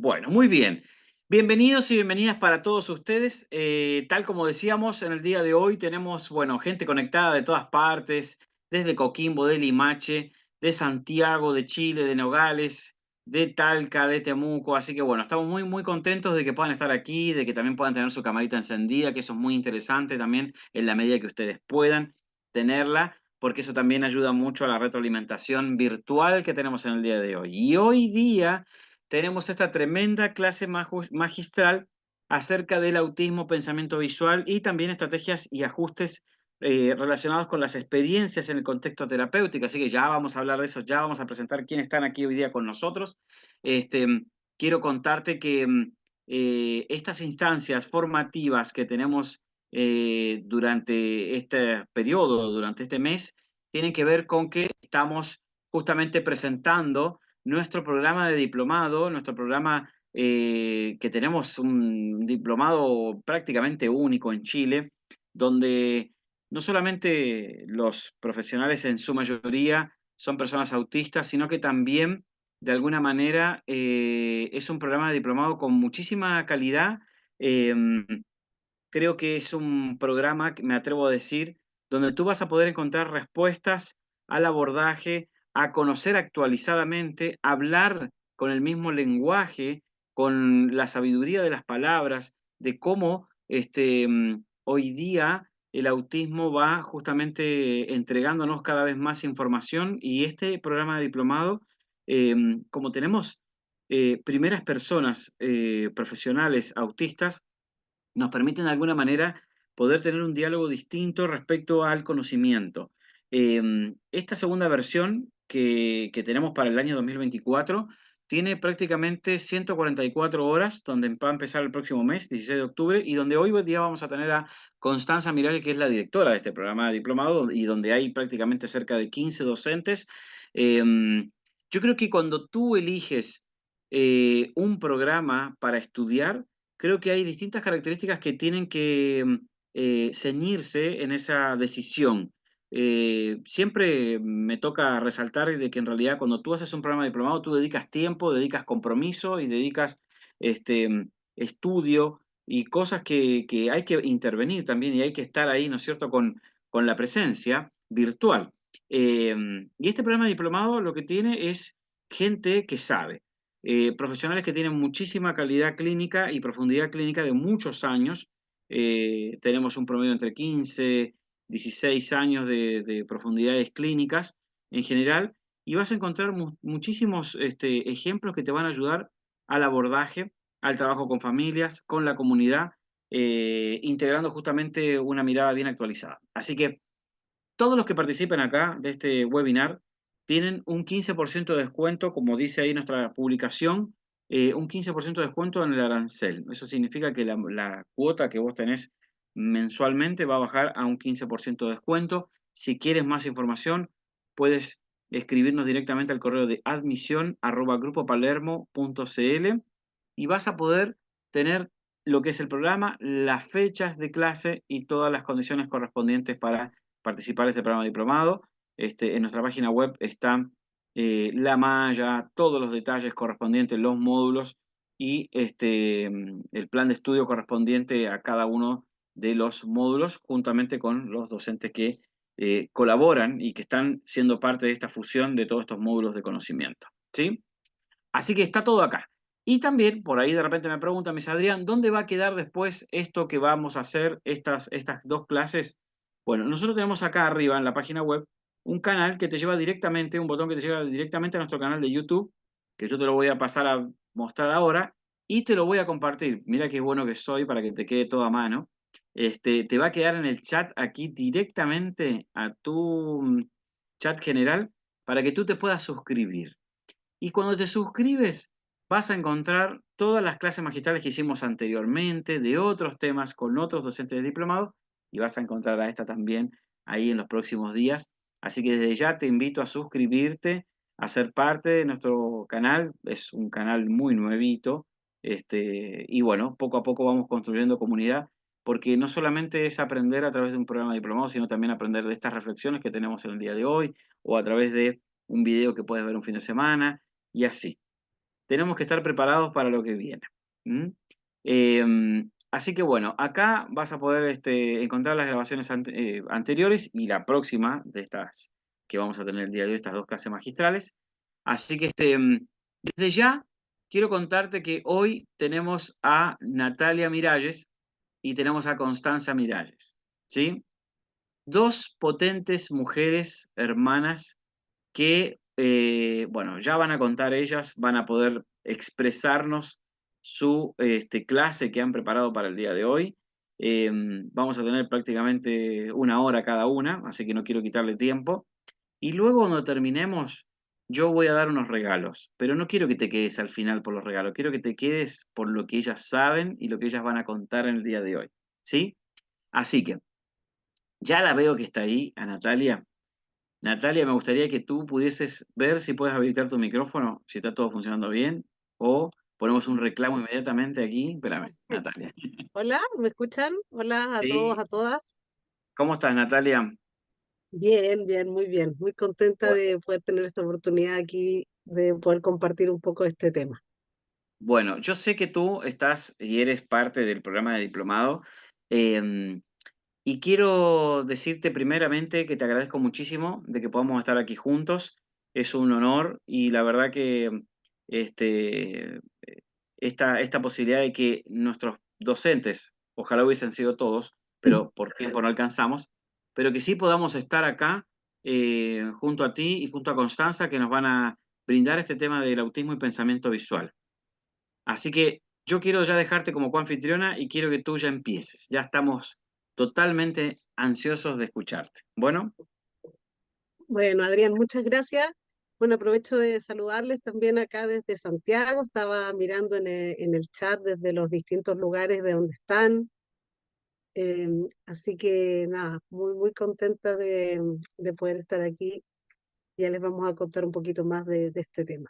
Bueno, muy bien. Bienvenidos y bienvenidas para todos ustedes. Tal como decíamos, en el día de hoy tenemos, bueno, gente conectada de todas partes, desde Coquimbo, de Limache, de Santiago, de Chile, de Nogales, de Talca, de Temuco. Así que, bueno, estamos muy, muy contentos de que puedan estar aquí, de que también puedan tener su camarita encendida, que eso es muy interesante también en la medida que ustedes puedan tenerla, porque eso también ayuda mucho a la retroalimentación virtual que tenemos en el día de hoy. Y hoy día tenemos esta tremenda clase magistral acerca del autismo, pensamiento visual y también estrategias y ajustes relacionados con las experiencias en el contexto terapéutico. Así que ya vamos a hablar de eso, ya vamos a presentar quiénes están aquí hoy día con nosotros. Este, quiero contarte que estas instancias formativas que tenemos durante este periodo, durante este mes, tienen que ver con que estamos justamente presentando nuestro programa de diplomado, nuestro programa que tenemos un diplomado prácticamente único en Chile, donde no solamente los profesionales en su mayoría son personas autistas, sino que también, de alguna manera, es un programa de diplomado con muchísima calidad. Em, Creo que es un programa, que me atrevo a decir, donde tú vas a poder encontrar respuestas al abordaje, a conocer actualizadamente, hablar con el mismo lenguaje, con la sabiduría de las palabras, de cómo hoy día el autismo va justamente entregándonos cada vez más información y este programa de diplomado, como tenemos primeras personas profesionales autistas, nos permiten de alguna manera poder tener un diálogo distinto respecto al conocimiento. Esta segunda versión que tenemos para el año 2024 tiene prácticamente 144 horas, donde va a empezar el próximo mes, 16 de octubre, y donde hoy día vamos a tener a Constanza Miralles, que es la directora de este programa de diplomado, y donde hay prácticamente cerca de 15 docentes. Yo creo que cuando tú eliges un programa para estudiar, creo que hay distintas características que tienen que ceñirse en esa decisión. Siempre me toca resaltar de que en realidad cuando tú haces un programa de diplomado, tú dedicas tiempo, dedicas compromiso y dedicas estudio y cosas que hay que intervenir también y hay que estar ahí, ¿no es cierto?, con la presencia virtual. Y este programa de diplomado lo que tiene es gente que sabe, profesionales que tienen muchísima calidad clínica y profundidad clínica de muchos años. Tenemos un promedio entre 15, 16 años de profundidades clínicas en general, y vas a encontrar muchísimos ejemplos que te van a ayudar al abordaje, al trabajo con familias, con la comunidad, integrando justamente una mirada bien actualizada. Así que todos los que participen acá de este webinar tienen un 15% de descuento, como dice ahí nuestra publicación, un 15% de descuento en el arancel. Eso significa que la cuota que vos tenés mensualmente va a bajar a un 15% de descuento. Si quieres más información, puedes escribirnos directamente al correo de admisión@grupopalermo.cl y vas a poder tener lo que es el programa, las fechas de clase y todas las condiciones correspondientes para participar de este programa diplomado. En nuestra página web están la malla, todos los detalles correspondientes, los módulos y el plan de estudio correspondiente a cada uno de los módulos, juntamente con los docentes que colaboran y que están siendo parte de esta fusión de todos estos módulos de conocimiento. ¿Sí? Así que está todo acá. Y también, por ahí de repente me preguntan, me dice, Adrián, ¿dónde va a quedar después esto que vamos a hacer, estas dos clases? Bueno, nosotros tenemos acá arriba en la página web un canal que te lleva directamente, un botón que te lleva directamente a nuestro canal de YouTube, que yo te lo voy a pasar a mostrar ahora y te lo voy a compartir. Mira qué bueno que soy para que te quede todo a mano. Te va a quedar en el chat aquí directamente a tu chat general para que tú te puedas suscribir. Y cuando te suscribes, vas a encontrar todas las clases magistrales que hicimos anteriormente, de otros temas, con otros docentes de diplomado, y vas a encontrar a esta también ahí en los próximos días. Así que desde ya te invito a suscribirte, a ser parte de nuestro canal. Es un canal muy nuevito. Y bueno, poco a poco vamos construyendo comunidad, porque no solamente es aprender a través de un programa de diplomado, sino también aprender de estas reflexiones que tenemos en el día de hoy, o a través de un video que puedes ver un fin de semana y así. tenemos que estar preparados para lo que viene. ¿Mm? Así que bueno, acá vas a poder encontrar las grabaciones anteriores y la próxima de estas que vamos a tener el día de hoy, estas dos clases magistrales. Así que desde ya quiero contarte que hoy tenemos a Natalia Miralles y tenemos a Constanza Miralles, ¿sí? Dos potentes mujeres hermanas que, bueno, ya van a contar ellas, van a poder expresarnos su clase que han preparado para el día de hoy. Vamos a tener prácticamente una hora cada una, así que no quiero quitarle tiempo. Y luego cuando terminemos, yo voy a dar unos regalos, pero no quiero que te quedes al final por los regalos, quiero que te quedes por lo que ellas saben y lo que ellas van a contar en el día de hoy, ¿sí? Así que ya la veo que está ahí, a Natalia. Natalia, me gustaría que tú pudieses ver si puedes habilitar tu micrófono, si está todo funcionando bien, o ponemos un reclamo inmediatamente aquí. Espérame, Natalia. Hola, ¿me escuchan? Hola a todos, Sí. a todas. ¿Cómo estás, Natalia? Bien, bien, muy bien. Muy contenta de poder tener esta oportunidad aquí, de poder compartir un poco este tema. Bueno, yo sé que tú estás y eres parte del programa de diplomado, em, y quiero decirte primeramente que te agradezco muchísimo de que podamos estar aquí juntos. Es un honor y la verdad que este, esta posibilidad de que nuestros docentes, ojalá hubiesen sido todos, pero por tiempo no alcanzamos, pero que sí podamos estar acá junto a ti y junto a Constanza, que nos van a brindar este tema del autismo y pensamiento visual. Así que yo quiero ya dejarte como coanfitriona y quiero que tú ya empieces. Ya estamos totalmente ansiosos de escucharte. Bueno, Bueno, Adrián, muchas gracias. Bueno, aprovecho de saludarles también acá desde Santiago. Estaba mirando en el chat desde los distintos lugares de donde están. Así que nada, muy, muy contenta de poder estar aquí. Ya les vamos a contar un poquito más de este tema.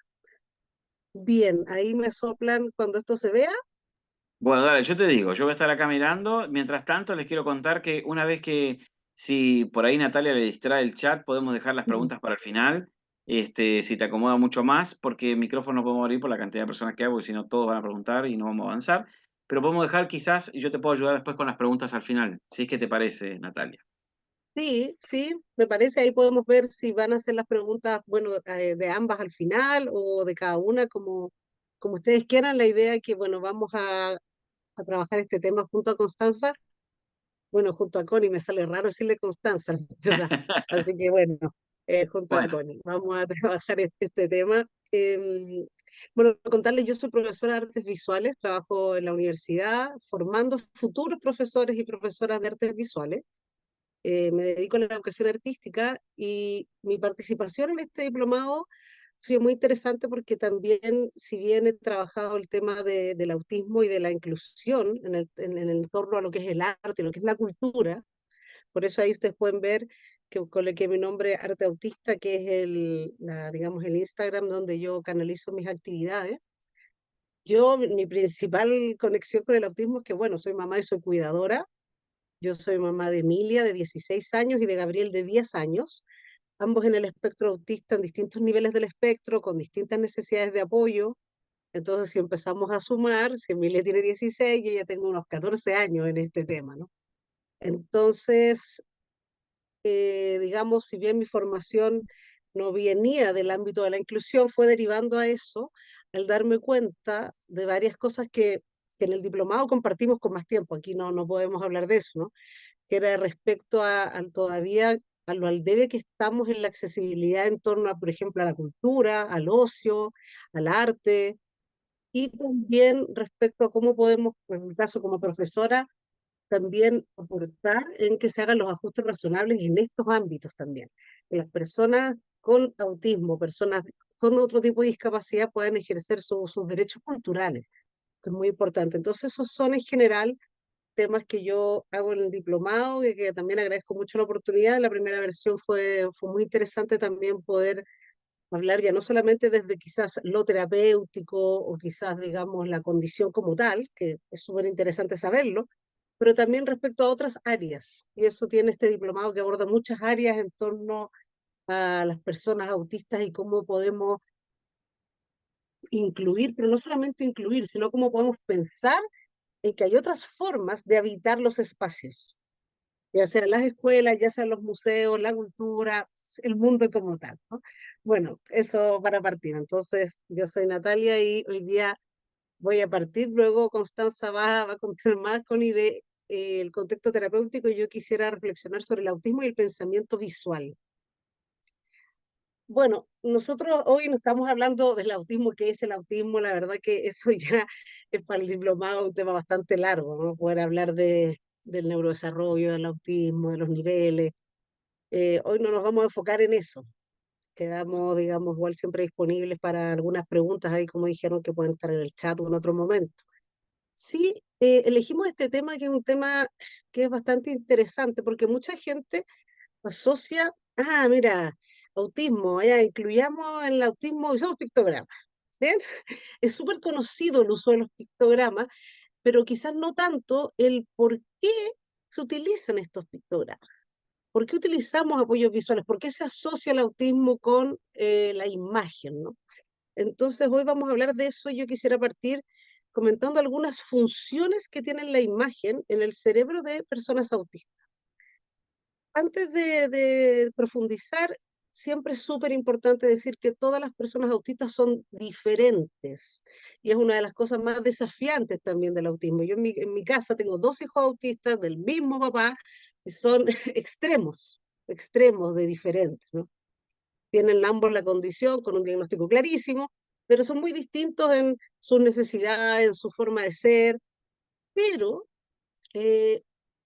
Bien, ahí me soplan cuando esto se vea. bueno, dale, yo te digo, yo voy a estar acá mirando. Mientras tanto, les quiero contar que una vez que, si por ahí Natalia le distrae el chat, podemos dejar las preguntas para el final, si te acomoda mucho más, porque el micrófono no podemos abrir por la cantidad de personas que hay, porque si no todos van a preguntar y no vamos a avanzar. Pero podemos dejar quizás, y yo te puedo ayudar después con las preguntas al final, si es que te parece, Natalia. Sí, sí, me parece, ahí podemos ver si van a hacer las preguntas, bueno, de ambas al final o de cada una, como ustedes quieran. La idea es que, bueno, vamos a trabajar este tema junto a Constanza, bueno, junto a Connie, me sale raro decirle Constanza, ¿verdad? Así que, bueno, junto a Bueno, Connie, vamos a trabajar este tema. Bueno, contarles, yo soy profesora de artes visuales, trabajo en la universidad formando futuros profesores y profesoras de artes visuales. Me dedico a la educación artística y mi participación en este diplomado ha sido muy interesante porque también, si bien he trabajado el tema del autismo y de la inclusión en el entorno a lo que es el arte, lo que es la cultura, por eso ahí ustedes pueden ver que coloqué mi nombre Arte Autista, que es digamos, el Instagram donde yo canalizo mis actividades. Yo, mi principal conexión con el autismo es que, bueno, soy mamá y soy cuidadora. Yo soy mamá de Emilia, de 16 años, y de Gabriel, de 10 años, ambos en el espectro autista, en distintos niveles del espectro, con distintas necesidades de apoyo. Entonces, si empezamos a sumar, si Emilia tiene 16, yo ya tengo unos 14 años en este tema, ¿no? Entonces, digamos, si bien mi formación no venía del ámbito de la inclusión, fue derivando a eso al darme cuenta de varias cosas que en el diplomado compartimos con más tiempo. Aquí no podemos hablar de eso, ¿no? Que era respecto al todavía a lo al debe que estamos en la accesibilidad en torno a, por ejemplo, a la cultura, al ocio, al arte, y también respecto a cómo podemos, en mi caso como profesora, también aportar en que se hagan los ajustes razonables en estos ámbitos también. Que las personas con autismo, personas con otro tipo de discapacidad puedan ejercer sus derechos culturales, que es muy importante. Entonces, esos son en general temas que yo hago en el diplomado y que también agradezco mucho la oportunidad. La primera versión fue muy interesante también poder hablar ya no solamente desde quizás lo terapéutico o quizás, digamos, la condición como tal, que es súper interesante saberlo, pero también respecto a otras áreas. Y eso tiene este diplomado que aborda muchas áreas en torno a las personas autistas y cómo podemos incluir, pero no solamente incluir, sino cómo podemos pensar en que hay otras formas de habitar los espacios, ya sean las escuelas, ya sean los museos, la cultura, el mundo como tal, ¿no? Bueno, eso para partir. Entonces, yo soy Natalia y hoy día voy a partir, luego Constanza va a contar más con el contexto terapéutico y yo quisiera reflexionar sobre el autismo y el pensamiento visual. Bueno, nosotros hoy no estamos hablando del autismo, qué es el autismo, la verdad que eso ya es para el diplomado un tema bastante largo, ¿no? Poder hablar del neurodesarrollo, del autismo, de los niveles. Hoy no nos vamos a enfocar en eso. Quedamos, digamos, igual siempre disponibles para algunas preguntas ahí, como dijeron, que pueden estar en el chat o en otro momento. Sí, elegimos este tema que es un tema que es bastante interesante porque mucha gente asocia, mira, autismo, ya incluyamos en el autismo, usamos pictogramas, ¿bien? Es súper conocido el uso de los pictogramas, pero quizás no tanto el por qué se utilizan estos pictogramas. ¿Por qué utilizamos apoyos visuales? ¿Por qué se asocia el autismo con la imagen, ¿no? Entonces, hoy vamos a hablar de eso. Yo quisiera partir comentando algunas funciones que tiene la imagen en el cerebro de personas autistas. Antes de profundizar, siempre es súper importante decir que todas las personas autistas son diferentes y es una de las cosas más desafiantes también del autismo. Yo en mi casa tengo dos hijos autistas del mismo papá y son extremos, extremos de diferentes, ¿no? Tienen ambos la condición con un diagnóstico clarísimo, pero son muy distintos en sus necesidades, en su forma de ser, pero eh,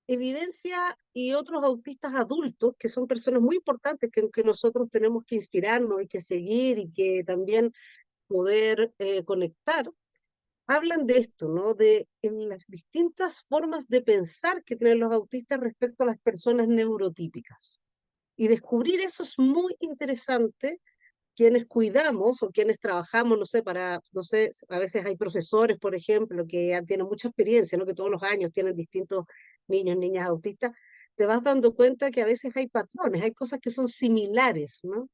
evidencia y otros autistas adultos, que son personas muy importantes que nosotros tenemos que inspirarnos y que seguir y que también poder conectar, hablan de esto, ¿no? De en las distintas formas de pensar que tienen los autistas respecto a las personas neurotípicas. Y descubrir eso es muy interesante quienes cuidamos o quienes trabajamos, no sé, no sé, a veces hay profesores, por ejemplo, que ya tienen mucha experiencia, ¿no? Que todos los años tienen distintos niños, niñas autistas, te vas dando cuenta que a veces hay patrones, hay cosas que son similares, ¿no?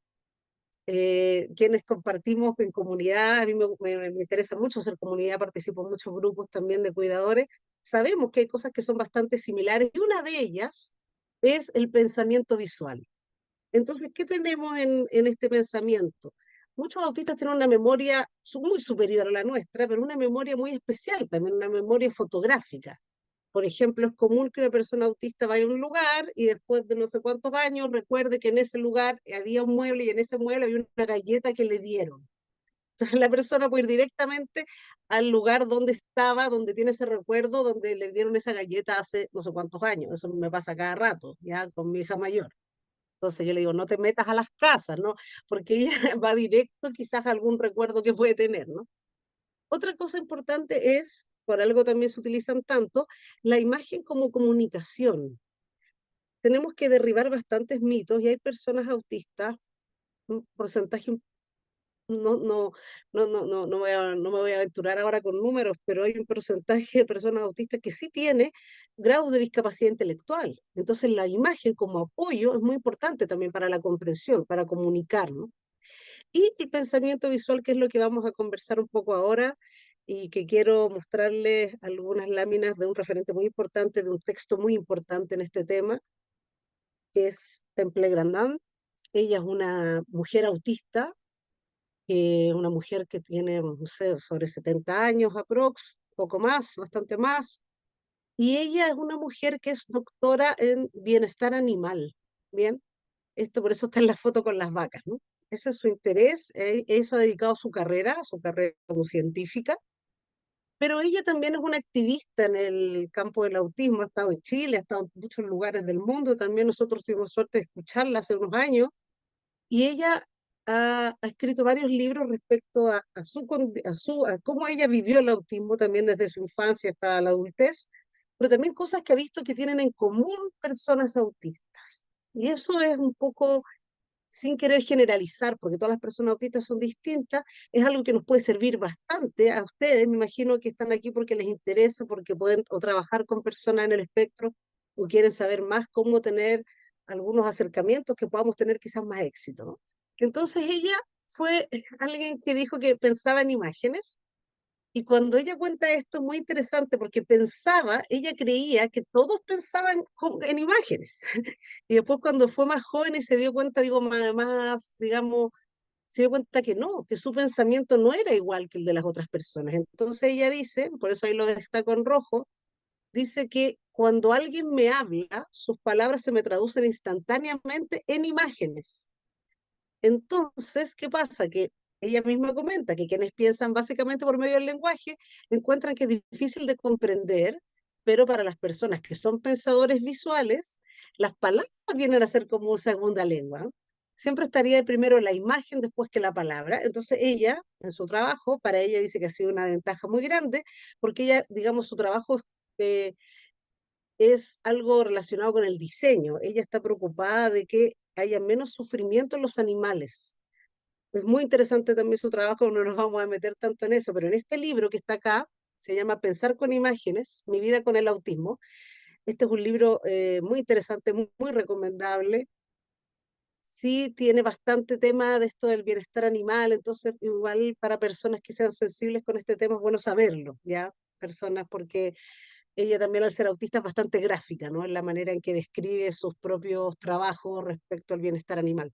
Quienes compartimos en comunidad, a mí me interesa mucho hacer comunidad, participo en muchos grupos también de cuidadores, sabemos que hay cosas que son bastante similares y una de ellas es el pensamiento visual. Entonces, ¿qué tenemos en este pensamiento? Muchos autistas tienen una memoria muy superior a la nuestra, pero una memoria muy especial, también una memoria fotográfica. Por ejemplo, es común que una persona autista vaya a un lugar y después de no sé cuántos años recuerde que en ese lugar había un mueble y en ese mueble había una galleta que le dieron. Entonces la persona puede ir directamente al lugar donde estaba, donde tiene ese recuerdo, donde le dieron esa galleta hace no sé cuántos años. Eso me pasa cada rato, ya con mi hija mayor. Entonces yo le digo, no te metas a las casas, ¿no? Porque ella va directo quizás a algún recuerdo que puede tener, ¿no? Otra cosa importante es, por algo también se utilizan tanto, la imagen como comunicación. Tenemos que derribar bastantes mitos y hay personas autistas, un porcentaje, no me voy a aventurar ahora con números, pero hay un porcentaje de personas autistas que sí tiene grados de discapacidad intelectual. Entonces la imagen como apoyo es muy importante también para la comprensión, para comunicar, ¿no? Y el pensamiento visual, que es lo que vamos a conversar un poco ahora, y que quiero mostrarles algunas láminas de un referente muy importante, de un texto muy importante en este tema, que es Temple Grandin. Ella es una mujer autista, una mujer que tiene, no sé, sobre 70 años aprox, poco más, bastante más, y ella es una mujer que es doctora en bienestar animal, ¿bien? Esto por eso está en la foto con las vacas, ¿no? Ese es su interés, eso ha dedicado su carrera como científica, pero ella también es una activista en el campo del autismo, ha estado en Chile, ha estado en muchos lugares del mundo, también nosotros tuvimos suerte de escucharla hace unos años, y ella ha escrito varios libros respecto a cómo ella vivió el autismo también desde su infancia hasta la adultez, pero también cosas que ha visto que tienen en común personas autistas. Y eso es un poco, sin querer generalizar, porque todas las personas autistas son distintas, es algo que nos puede servir bastante a ustedes. Me imagino que están aquí porque les interesa, porque pueden o trabajar con personas en el espectro o quieren saber más cómo tener algunos acercamientos que podamos tener quizás más éxito, ¿no? Entonces ella fue alguien que dijo que pensaba en imágenes. Y cuando ella cuenta esto es muy interesante porque ella creía que todos pensaban en imágenes. Y después cuando fue más joven y se dio cuenta, digo, digamos, se dio cuenta que no, que su pensamiento no era igual que el de las otras personas. Entonces ella dice, por eso ahí lo destaco en rojo, dice que cuando alguien me habla, sus palabras se me traducen instantáneamente en imágenes. Entonces, ¿qué pasa? Que ella misma comenta que quienes piensan básicamente por medio del lenguaje encuentran que es difícil de comprender, pero para las personas que son pensadores visuales, las palabras vienen a ser como segunda lengua. Siempre estaría primero la imagen después que la palabra. Entonces ella, en su trabajo, para ella dice que ha sido una ventaja muy grande, porque ella, digamos, su trabajo eh, es algo relacionado con el diseño. Ella está preocupada de que haya menos sufrimiento en los animales. Es muy interesante también su trabajo, no nos vamos a meter tanto en eso, pero en este libro que está acá, se llama Pensar con imágenes, Mi vida con el autismo. Este es un libro muy interesante, muy recomendable. Sí tiene bastante tema de esto del bienestar animal, entonces igual para personas que sean sensibles con este tema es bueno saberlo, ¿ya? Personas porque ella también al ser autista es bastante gráfica, ¿no? En la manera en que describe sus propios trabajos respecto al bienestar animal.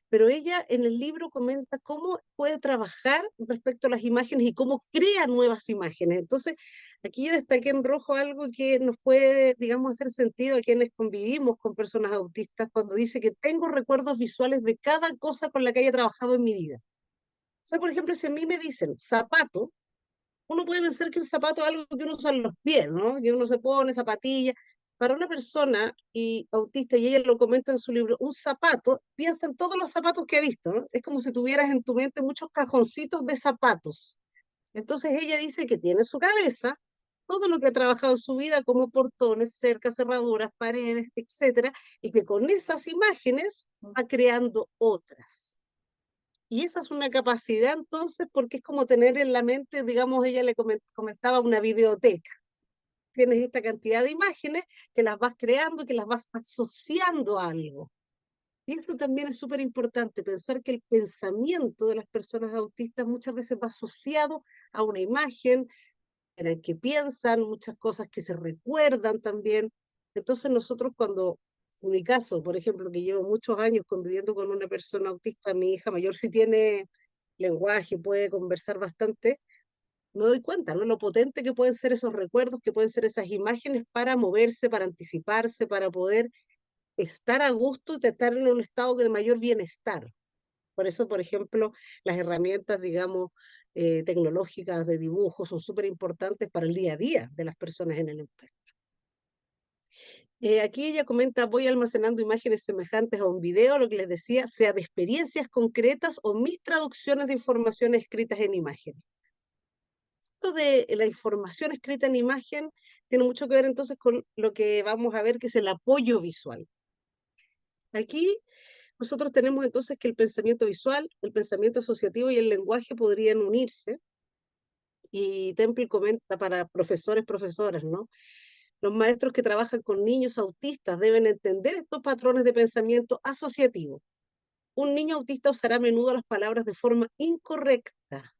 Pero ella en el libro comenta cómo puede trabajar respecto a las imágenes y cómo crea nuevas imágenes. Entonces, aquí yo destaqué en rojo algo que nos puede, digamos, hacer sentido a quienes convivimos con personas autistas cuando dice que tengo recuerdos visuales de cada cosa con la que haya trabajado en mi vida. O sea, por ejemplo, si a mí me dicen zapato, uno puede pensar que un zapato es algo que uno usa en los pies, ¿no? Que uno se pone zapatillas. Para una persona autista, y ella lo comenta en su libro, un zapato, piensa en todos los zapatos que ha visto, ¿no? Es como si tuvieras en tu mente muchos cajoncitos de zapatos. Entonces ella dice que tiene en su cabeza todo lo que ha trabajado en su vida, como portones, cercas, cerraduras, paredes, etcétera, y que con esas imágenes va creando otras. Y esa es una capacidad entonces, porque es como tener en la mente, digamos, ella le comentaba una videoteca. Tienes esta cantidad de imágenes que las vas creando, que las vas asociando a algo. Y eso también es súper importante, pensar que el pensamiento de las personas autistas muchas veces va asociado a una imagen en la que piensan, muchas cosas que se recuerdan también. Entonces nosotros cuando, en mi caso, por ejemplo, que llevo muchos años conviviendo con una persona autista, mi hija mayor sí tiene lenguaje, puede conversar bastante, me doy cuenta, ¿no? Lo potente que pueden ser esos recuerdos, que pueden ser esas imágenes para moverse, para anticiparse, para poder estar a gusto y estar en un estado de mayor bienestar. Por eso, por ejemplo, las herramientas, digamos, tecnológicas de dibujo son súper importantes para el día a día de las personas en el empleo. Aquí ella comenta, voy almacenando imágenes semejantes a un video, lo que les decía, sea de experiencias concretas o mis traducciones de información escritas en imágenes. Esto de la información escrita en imagen tiene mucho que ver entonces con lo que vamos a ver, que es el apoyo visual. Aquí nosotros tenemos entonces que el pensamiento visual, el pensamiento asociativo y el lenguaje podrían unirse. Y Temple comenta para profesores, profesoras, ¿no? Los maestros que trabajan con niños autistas deben entender estos patrones de pensamiento asociativo. Un niño autista usará a menudo las palabras de forma incorrecta.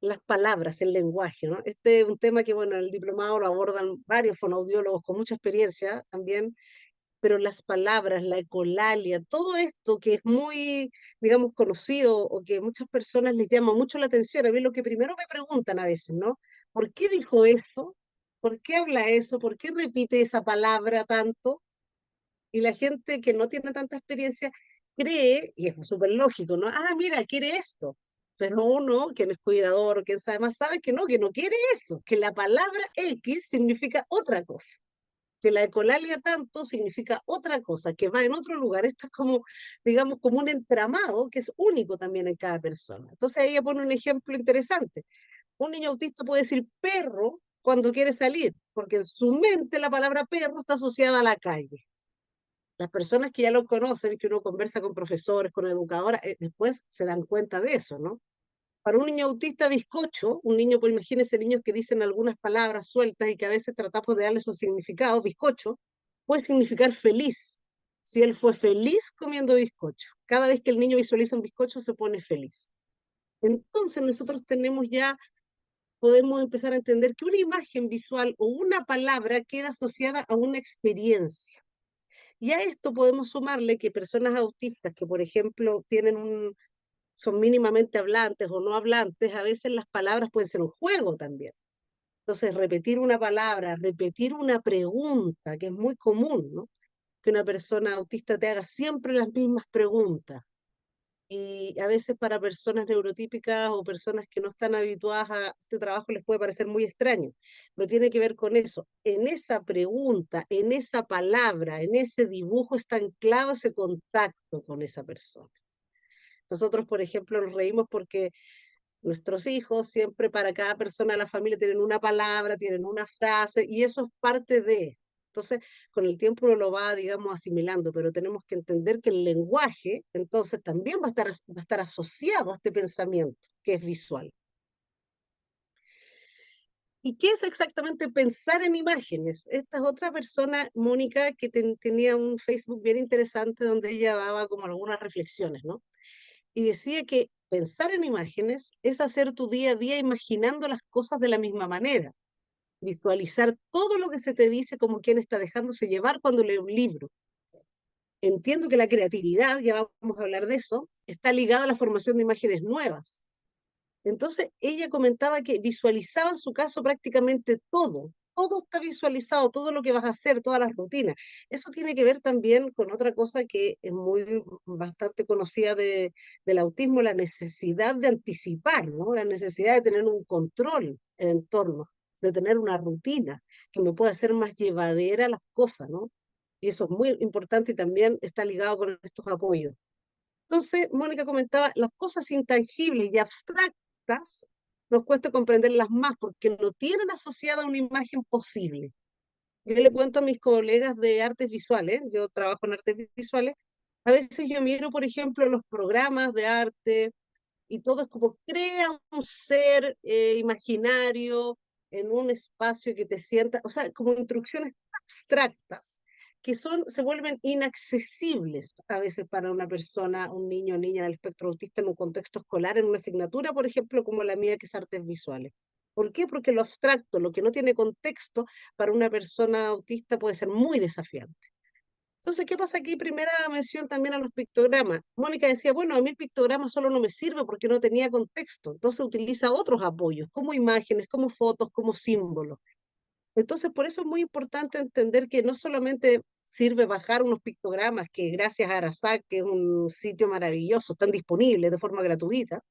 Las palabras, el lenguaje, ¿no? Este es un tema que, bueno, en el diplomado lo abordan varios fonoaudiólogos con mucha experiencia también, pero las palabras, la ecolalia, todo esto que es muy, digamos, conocido o que muchas personas les llama mucho la atención, a mí lo que primero me preguntan a veces, ¿no? ¿Por qué dijo eso? ¿Por qué habla eso? ¿Por qué repite esa palabra tanto? Y la gente que no tiene tanta experiencia cree, y es súper lógico, ¿no? Ah, mira, quiere esto. Pero uno, quien es cuidador, quien sabe más, sabe que no quiere eso, que la palabra X significa otra cosa, que la ecolalia tanto significa otra cosa, que va en otro lugar. Esto es como, digamos, como un entramado que es único también en cada persona. Entonces ella pone un ejemplo interesante. Un niño autista puede decir perro cuando quiere salir, porque en su mente la palabra perro está asociada a la calle. Las personas que ya lo conocen, que uno conversa con profesores, con educadoras, después se dan cuenta de eso, ¿no? Para un niño autista bizcocho, un niño, pues imagínense niños que dicen algunas palabras sueltas y que a veces tratamos de darle su significado, bizcocho, puede significar feliz. si él fue feliz comiendo bizcocho. Cada vez que el niño visualiza un bizcocho se pone feliz. Entonces nosotros tenemos ya, podemos empezar a entender que una imagen visual o una palabra queda asociada a una experiencia. Y a esto podemos sumarle que personas autistas que, por ejemplo, son mínimamente hablantes o no hablantes, a veces las palabras pueden ser un juego también. Entonces, repetir una palabra, repetir una pregunta, que es muy común, ¿no? Que una persona autista te haga siempre las mismas preguntas. Y a veces para personas neurotípicas o personas que no están habituadas a este trabajo les puede parecer muy extraño, pero tiene que ver con eso. En esa pregunta, en esa palabra, en ese dibujo está anclado ese contacto con esa persona. Nosotros, por ejemplo, nos reímos porque nuestros hijos siempre para cada persona de la familia tienen una palabra, tienen una frase, y eso es parte de. Entonces, con el tiempo uno lo va, digamos, asimilando, pero tenemos que entender que el lenguaje, entonces, también va a estar asociado a este pensamiento, que es visual. ¿Y qué es exactamente pensar en imágenes? Esta es otra persona, Mónica, que tenía un Facebook bien interesante donde ella daba como algunas reflexiones, ¿no? Y decía que pensar en imágenes es hacer tu día a día imaginando las cosas de la misma manera, visualizar todo lo que se te dice como quien está dejándose llevar cuando lee un libro. Entiendo que la creatividad, ya vamos a hablar de eso, está ligada a la formación de imágenes nuevas. Entonces, ella comentaba que visualizaba en su caso prácticamente todo. Todo está visualizado, todo lo que vas a hacer, todas las rutinas. Eso tiene que ver también con otra cosa que es muy bastante conocida del autismo, la necesidad de anticipar, ¿no? La necesidad de tener un control en el entorno, de tener una rutina que me pueda hacer más llevadera las cosas, ¿no? Y eso es muy importante y también está ligado con estos apoyos. Entonces, Mónica comentaba, las cosas intangibles y abstractas nos cuesta comprenderlas más porque no tienen asociada una imagen posible. Yo le cuento a mis colegas de artes visuales, yo trabajo en artes visuales, a veces yo miro, por ejemplo, los programas de arte y todo es como crea un ser imaginario en un espacio que te sienta, o sea, como instrucciones abstractas que se vuelven inaccesibles a veces para una persona, un niño o niña en el espectro autista en un contexto escolar, en una asignatura, por ejemplo, como la mía, que es artes visuales. ¿Por qué? Porque lo abstracto, lo que no tiene contexto, para una persona autista puede ser muy desafiante. Entonces, ¿qué pasa aquí? Primera mención también a los pictogramas. Mónica decía, bueno, a mí el pictograma solo no me sirve porque no tenía contexto. Entonces utiliza otros apoyos, como imágenes, como fotos, como símbolos. Entonces, por eso es muy importante entender que no solamente sirve bajar unos pictogramas que gracias a Arasac, que es un sitio maravilloso, están disponibles de forma gratuita,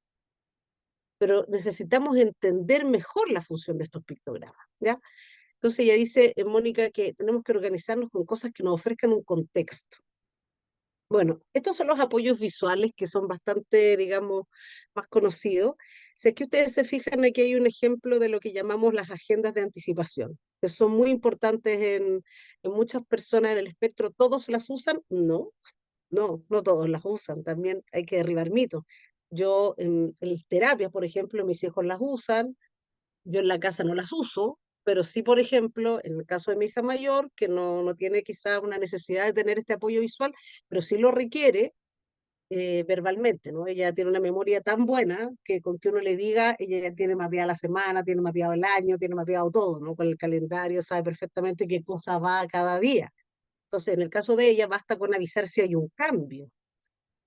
pero necesitamos entender mejor la función de estos pictogramas, ¿ya? Entonces ella dice, Mónica, que tenemos que organizarnos con cosas que nos ofrezcan un contexto. Bueno, estos son los apoyos visuales que son bastante, digamos, más conocidos. Si es que ustedes se fijan, aquí hay un ejemplo de lo que llamamos las agendas de anticipación, que son muy importantes en muchas personas en el espectro. ¿Todos las usan? No, no todos las usan. También hay que derribar mitos. Yo en terapias, por ejemplo, mis hijos las usan, yo en la casa no las uso, pero sí, por ejemplo, en el caso de mi hija mayor, que no tiene quizá una necesidad de tener este apoyo visual, pero sí lo requiere verbalmente, ¿no? Ella tiene una memoria tan buena que con que uno le diga, ella ya tiene mapeada la semana, tiene mapeado el año, tiene mapeado todo, ¿no? Con el calendario sabe perfectamente qué cosa va cada día. Entonces, en el caso de ella, basta con avisar si hay un cambio.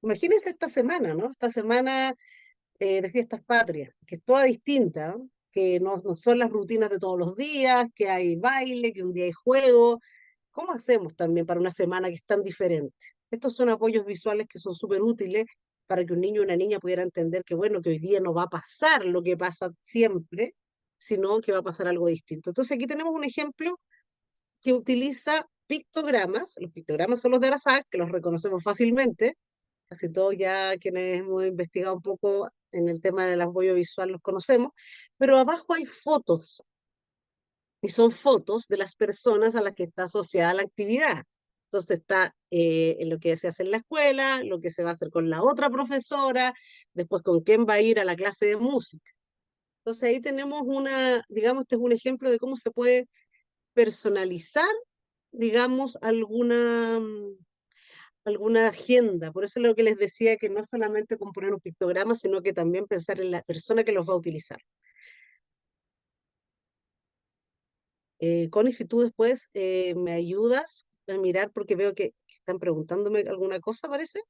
Imagínense esta semana, ¿no? Esta semana de fiestas patrias, que es toda distinta, ¿no? Que no son las rutinas de todos los días, que hay baile, que un día hay juego. ¿Cómo hacemos también para una semana que es tan diferente? Estos son apoyos visuales que son súper útiles para que un niño o una niña pudiera entender que, bueno, que hoy día no va a pasar lo que pasa siempre, sino que va a pasar algo distinto. Entonces aquí tenemos un ejemplo que utiliza pictogramas. Los pictogramas son los de Arasac, que los reconocemos fácilmente, casi todos ya quienes hemos investigado un poco en el tema del apoyo visual los conocemos, pero abajo hay fotos, y son fotos de las personas a las que está asociada la actividad. Entonces está en lo que se hace en la escuela, lo que se va a hacer con la otra profesora, después con quién va a ir a la clase de música. Entonces ahí tenemos digamos, este es un ejemplo de cómo se puede personalizar, digamos, alguna agenda. Por eso es lo que les decía, que no solamente componer un pictograma, sino que también pensar en la persona que los va a utilizar. Connie, si tú después me ayudas a mirar, porque veo que están preguntándome alguna cosa, parece.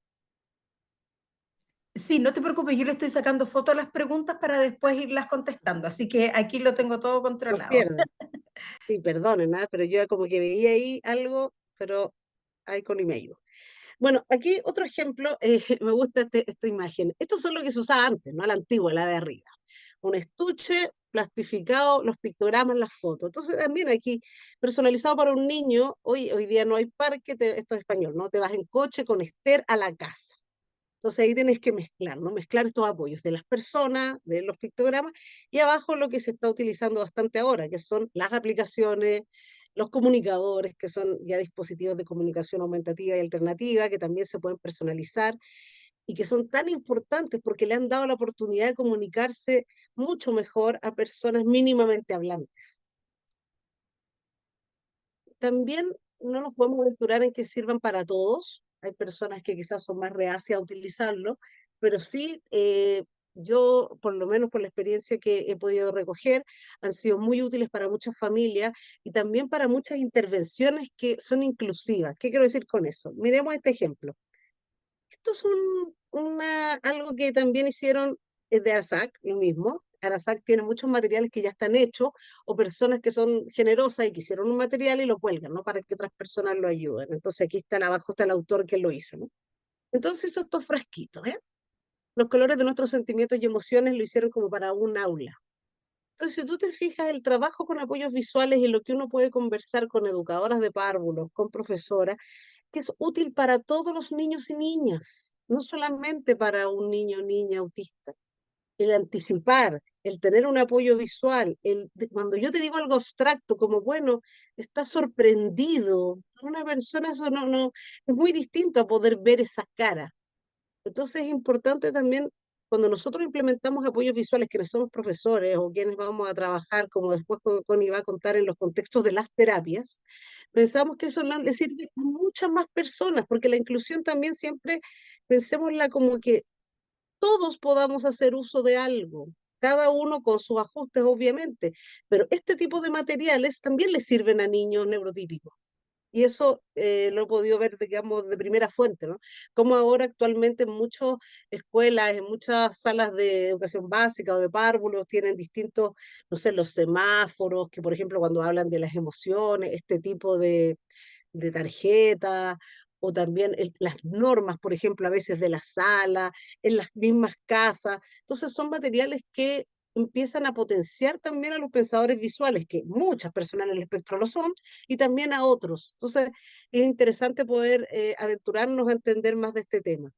Sí, no te preocupes, yo le estoy sacando fotos a las preguntas para después irlas contestando, así que aquí lo tengo todo Nos controlado. pierden. Sí, perdonen, ¿ah? Pero yo como que veía ahí algo, pero ahí Connie me ayuda. Bueno, aquí otro ejemplo, me gusta esta imagen. Esto es lo que se usaba antes, ¿no? La antigua, la de arriba. Un estuche plastificado, los pictogramas, las fotos. Entonces también aquí, personalizado para un niño, hoy día no hay parque, esto es español, ¿no? Te vas en coche con Esther a la casa. Entonces ahí tienes que mezclar, ¿no? Mezclar estos apoyos de las personas, de los pictogramas, y abajo lo que se está utilizando bastante ahora, que son las aplicaciones, los comunicadores, que son ya dispositivos de comunicación aumentativa y alternativa, que también se pueden personalizar y que son tan importantes porque le han dado la oportunidad de comunicarse mucho mejor a personas mínimamente hablantes. También no nos podemos aventurar en que sirvan para todos. Hay personas que quizás son más reacias a utilizarlo, pero sí, yo, por lo menos por la experiencia que he podido recoger, han sido muy útiles para muchas familias y también para muchas intervenciones que son inclusivas. ¿Qué quiero decir con eso? Miremos este ejemplo. Esto es algo que también hicieron de Arasac, lo mismo. Arasac tiene muchos materiales que ya están hechos o personas que son generosas y que hicieron un material y lo cuelgan, ¿no? Para que otras personas lo ayuden. Entonces aquí está, abajo está el autor que lo hizo, ¿no? Entonces hizo estos frasquitos, ¿eh? Los colores de nuestros sentimientos y emociones lo hicieron como para un aula. Entonces, si tú te fijas, el trabajo con apoyos visuales y lo que uno puede conversar con educadoras de párvulos, con profesoras, que es útil para todos los niños y niñas, no solamente para un niño o niña autista. El anticipar, el tener un apoyo visual, cuando yo te digo algo abstracto, como bueno, está sorprendido, una persona eso no, es muy distinto a poder ver esa cara. Entonces es importante también cuando nosotros implementamos apoyos visuales, quienes somos profesores o quienes vamos a trabajar, como después Connie va a contar en los contextos de las terapias, pensamos que eso le sirve a muchas más personas, porque la inclusión también siempre pensémosla como que todos podamos hacer uso de algo, cada uno con sus ajustes, obviamente, pero este tipo de materiales también le sirven a niños neurotípicos. Y eso lo he podido ver, digamos, de primera fuente, ¿no? Como ahora actualmente en muchas escuelas, en muchas salas de educación básica o de párvulos tienen distintos, no sé, los semáforos, que por ejemplo cuando hablan de las emociones, este tipo de tarjetas, o también las normas, por ejemplo, a veces de la sala, en las mismas casas. Entonces son materiales que empiezan a potenciar también a los pensadores visuales, que muchas personas en el espectro lo son, y también a otros. Entonces es interesante poder aventurarnos a entender más de este tema.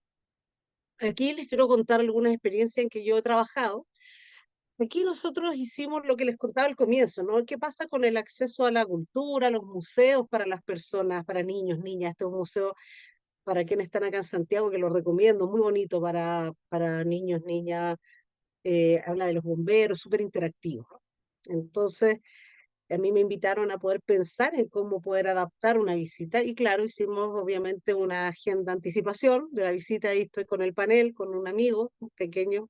Aquí les quiero contar algunas experiencias en que yo he trabajado. Aquí nosotros hicimos lo que les contaba al comienzo, ¿no? ¿Qué pasa con el acceso a la cultura, a los museos para las personas, para niños, niñas? Este es un museo para quienes están acá en Santiago, que lo recomiendo, muy bonito para niños, niñas, habla de los bomberos, súper interactivo. Entonces, a mí me invitaron a poder pensar en cómo poder adaptar una visita y claro, hicimos obviamente una agenda de anticipación de la visita, ahí estoy con el panel, con un amigo un pequeño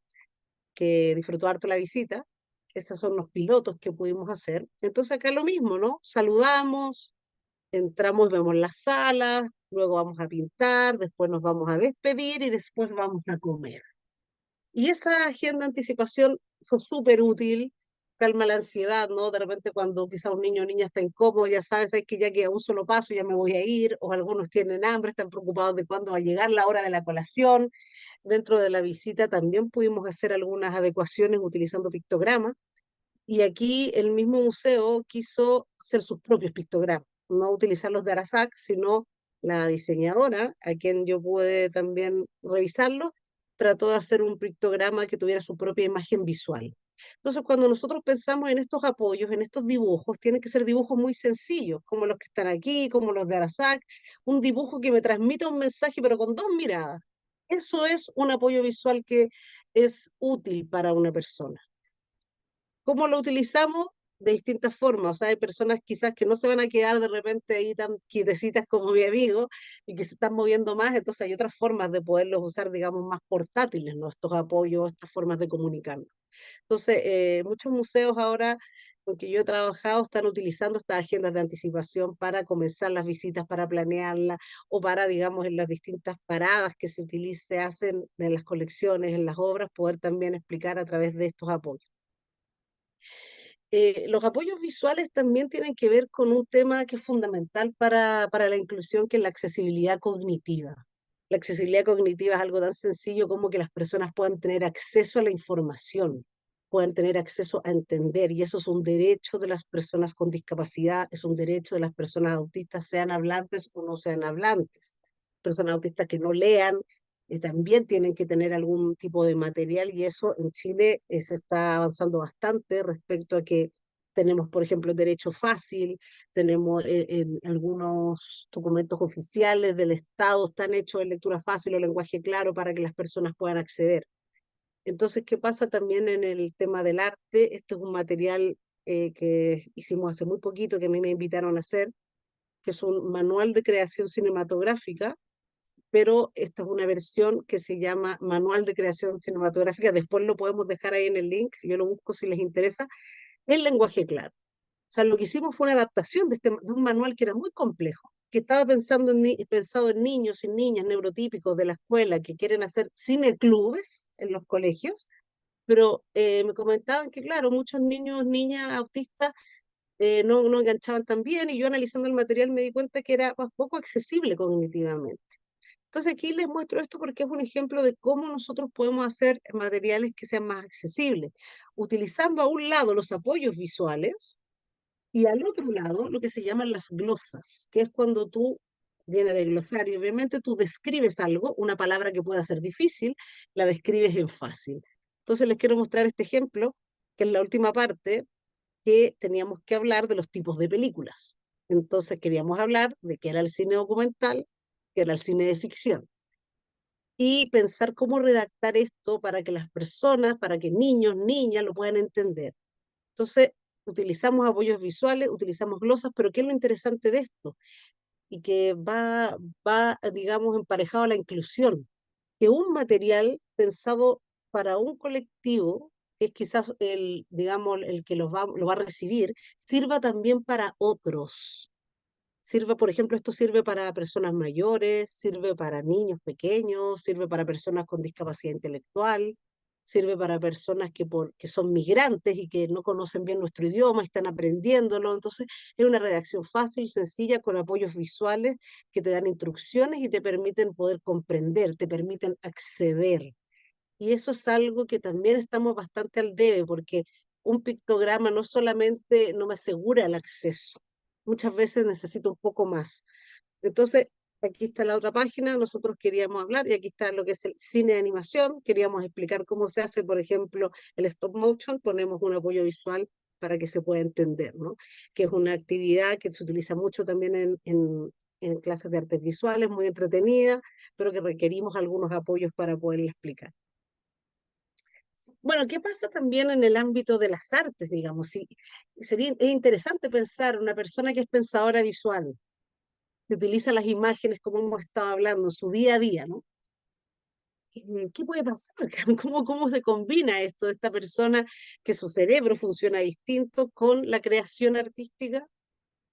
que disfrutó harto la visita. Esos son los pilotos que pudimos hacer. Entonces acá lo mismo, ¿no? Saludamos, entramos, vemos las salas, luego vamos a pintar, después nos vamos a despedir y después vamos a comer. Y esa agenda de anticipación fue súper útil, calma la ansiedad, ¿no? De repente cuando quizá un niño o niña está incómodo, ya sabes, hay que ya queda un solo paso, ya me voy a ir, o algunos tienen hambre, están preocupados de cuándo va a llegar la hora de la colación. Dentro de la visita también pudimos hacer algunas adecuaciones utilizando pictogramas y aquí el mismo museo quiso hacer sus propios pictogramas, no utilizar los de Arasac, sino la diseñadora, a quien yo pude también revisarlo, trató de hacer un pictograma que tuviera su propia imagen visual. Entonces, cuando nosotros pensamos en estos apoyos, en estos dibujos, tienen que ser dibujos muy sencillos, como los que están aquí, como los de Arasac, un dibujo que me transmita un mensaje, pero con dos miradas. Eso es un apoyo visual que es útil para una persona. ¿Cómo lo utilizamos? de distintas formas. O sea, hay personas quizás que no se van a quedar de repente ahí tan quietecitas como mi amigo y que se están moviendo más, entonces hay otras formas de poderlos usar, digamos, más portátiles, ¿no? Estos apoyos, estas formas de comunicarnos. Entonces, muchos museos ahora, porque yo he trabajado, están utilizando estas agendas de anticipación para comenzar las visitas, para planearlas, o para, digamos, en las distintas paradas que se hacen en las colecciones, en las obras, poder también explicar a través de estos apoyos. Los apoyos visuales también tienen que ver con un tema que es fundamental para la inclusión, que es la accesibilidad cognitiva. La accesibilidad cognitiva es algo tan sencillo como que las personas puedan tener acceso a la información, puedan tener acceso a entender, y eso es un derecho de las personas con discapacidad, es un derecho de las personas autistas, sean hablantes o no sean hablantes. Personas autistas que no lean, también tienen que tener algún tipo de material, y eso en Chile se está avanzando bastante respecto a que tenemos, por ejemplo, el derecho fácil, tenemos en algunos documentos oficiales del Estado, están hechos en lectura fácil o lenguaje claro para que las personas puedan acceder. Entonces, ¿qué pasa también en el tema del arte? Este es un material que hicimos hace muy poquito, que a mí me invitaron a hacer, que es un manual de creación cinematográfica, pero esta es una versión que se llama Manual de Creación Cinematográfica. Después lo podemos dejar ahí en el link, yo lo busco si les interesa, en lenguaje claro. O sea, lo que hicimos fue una adaptación de un manual que era muy complejo, que estaba pensado en niños y niñas neurotípicos de la escuela que quieren hacer cineclubes en los colegios, pero me comentaban que, claro, muchos niños, niñas autistas no enganchaban tan bien, y yo analizando el material me di cuenta que era poco accesible cognitivamente. Entonces aquí les muestro esto porque es un ejemplo de cómo nosotros podemos hacer materiales que sean más accesibles, utilizando a un lado los apoyos visuales y al otro lado lo que se llaman las glosas, que es cuando tú, viene del glosario, obviamente tú describes algo, una palabra que pueda ser difícil, la describes en fácil. Entonces les quiero mostrar este ejemplo, que es la última parte, que teníamos que hablar de los tipos de películas. Entonces queríamos hablar de qué era el cine documental, qué era el cine de ficción, y pensar cómo redactar esto para que las personas, para que niños, niñas lo puedan entender. Entonces, utilizamos apoyos visuales, utilizamos glosas, pero ¿qué es lo interesante de esto? Y que va, digamos, emparejado a la inclusión, que un material pensado para un colectivo, que es quizás el, digamos, el que lo va a recibir, sirva también para otros. Sirve, por ejemplo, esto sirve para personas mayores, sirve para niños pequeños, sirve para personas con discapacidad intelectual, sirve para personas que son migrantes y que no conocen bien nuestro idioma, están aprendiéndolo. Entonces, es una redacción fácil, sencilla, con apoyos visuales que te dan instrucciones y te permiten poder comprender, te permiten acceder. Y eso es algo que también estamos bastante al debe, porque un pictograma no solamente no me asegura el acceso, muchas veces necesito un poco más. Entonces, aquí está la otra página, nosotros queríamos hablar, y aquí está lo que es el cine de animación, queríamos explicar cómo se hace, por ejemplo, el stop motion, ponemos un apoyo visual para que se pueda entender, ¿no? Que es una actividad que se utiliza mucho también en clases de artes visuales, muy entretenida, pero que requerimos algunos apoyos para poderla explicar. Bueno, ¿qué pasa también en el ámbito de las artes, digamos? Sí, es interesante pensar una persona que es pensadora visual, que utiliza las imágenes como hemos estado hablando en su día a día, ¿no? ¿Qué puede pasar? ¿Cómo se combina esto de esta persona, que su cerebro funciona distinto con la creación artística?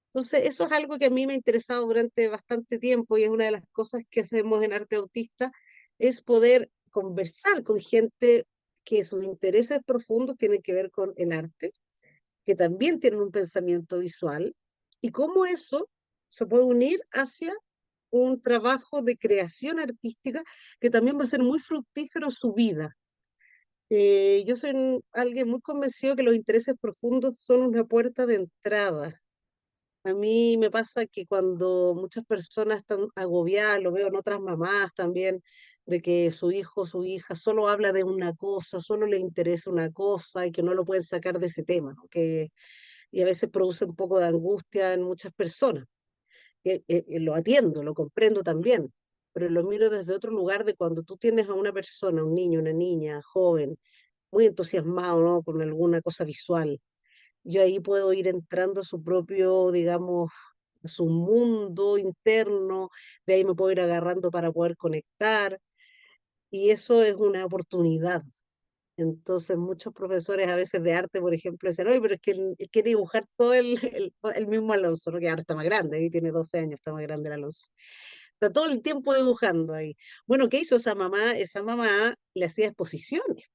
Entonces, eso es algo que a mí me ha interesado durante bastante tiempo, y es una de las cosas que hacemos en Arte Autista, es poder conversar con gente que sus intereses profundos tienen que ver con el arte, que también tienen un pensamiento visual, y cómo eso se puede unir hacia un trabajo de creación artística que también va a ser muy fructífero su vida. Yo soy alguien muy convencido que los intereses profundos son una puerta de entrada. A mí me pasa que cuando muchas personas están agobiadas, lo veo en otras mamás también, de que su hijo o su hija solo habla de una cosa, solo le interesa una cosa y que no lo pueden sacar de ese tema, ¿no? Y a veces produce un poco de angustia en muchas personas. Lo atiendo, lo comprendo también, pero lo miro desde otro lugar, de cuando tú tienes a una persona, un niño, una niña, joven, muy entusiasmado, ¿no? Con alguna cosa visual, Yo ahí puedo ir entrando a su propio, digamos, a su mundo interno, de ahí me puedo ir agarrando para poder conectar, y eso es una oportunidad. Entonces, muchos profesores a veces de arte, por ejemplo, dicen, oye, pero es que él quiere dibujar todo el mismo Alonso, ¿no? Que ahora está más grande, ahí tiene 12 años, está más grande el Alonso. Está todo el tiempo dibujando ahí. Bueno, ¿qué hizo esa mamá? Esa mamá le hacía exposiciones.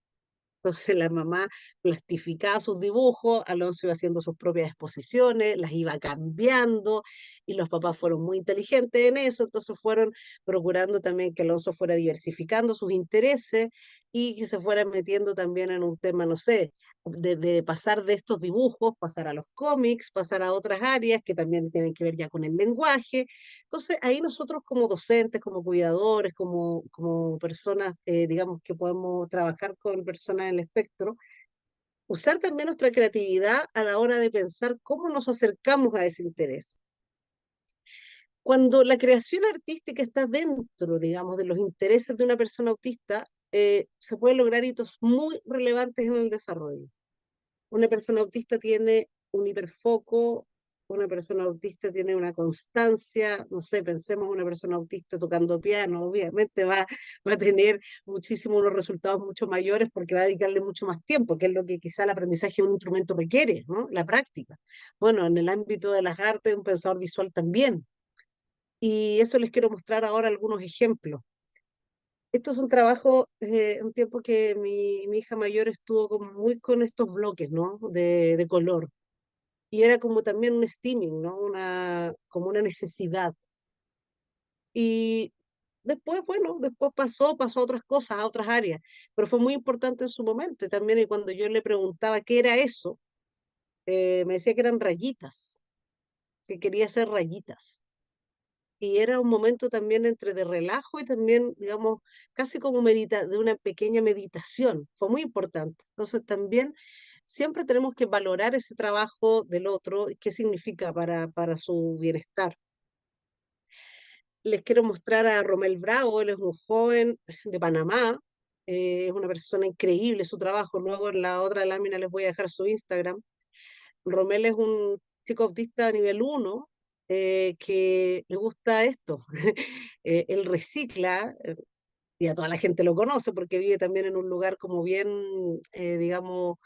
Entonces la mamá plastificaba sus dibujos, Alonso iba haciendo sus propias exposiciones, las iba cambiando y los papás fueron muy inteligentes en eso, entonces fueron procurando también que Alonso fuera diversificando sus intereses y que se fuera metiendo también en un tema, no sé, de pasar de estos dibujos, pasar a los cómics, pasar a otras áreas que también tienen que ver ya con el lenguaje. Entonces, ahí nosotros como docentes, como cuidadores, como personas, digamos, que podemos trabajar con personas en el espectro, usar también nuestra creatividad a la hora de pensar cómo nos acercamos a ese interés. Cuando la creación artística está dentro, digamos, de los intereses de una persona autista, se pueden lograr hitos muy relevantes en el desarrollo. Una persona autista tiene un hiperfoco, una persona autista tiene una constancia, no sé, pensemos una persona autista tocando piano, obviamente va a tener muchísimos unos resultados mucho mayores porque va a dedicarle mucho más tiempo, que es lo que quizá el aprendizaje de un instrumento requiere, ¿no? La práctica. Bueno, en el ámbito de las artes, un pensador visual también. Y eso les quiero mostrar ahora algunos ejemplos. Estos son trabajos, un tiempo que mi hija mayor estuvo como muy con estos bloques, ¿no? De color. Y era como también un steaming, ¿no? Como una necesidad. Y después, bueno, después pasó a otras cosas, a otras áreas, pero fue muy importante en su momento. Y también y cuando yo le preguntaba qué era eso, me decía que eran rayitas, que quería hacer rayitas. Y era un momento también entre de relajo y también, digamos, casi como de una pequeña meditación. Fue muy importante. Entonces también siempre tenemos que valorar ese trabajo del otro y qué significa para su bienestar. Les quiero mostrar a Romel Bravo, él es un joven de Panamá, es una persona increíble su trabajo. Luego en la otra lámina les voy a dejar su Instagram. Romel es un chico autista a nivel 1 que le gusta esto. Él recicla, y a toda la gente lo conoce porque vive también en un lugar como bien, digamos,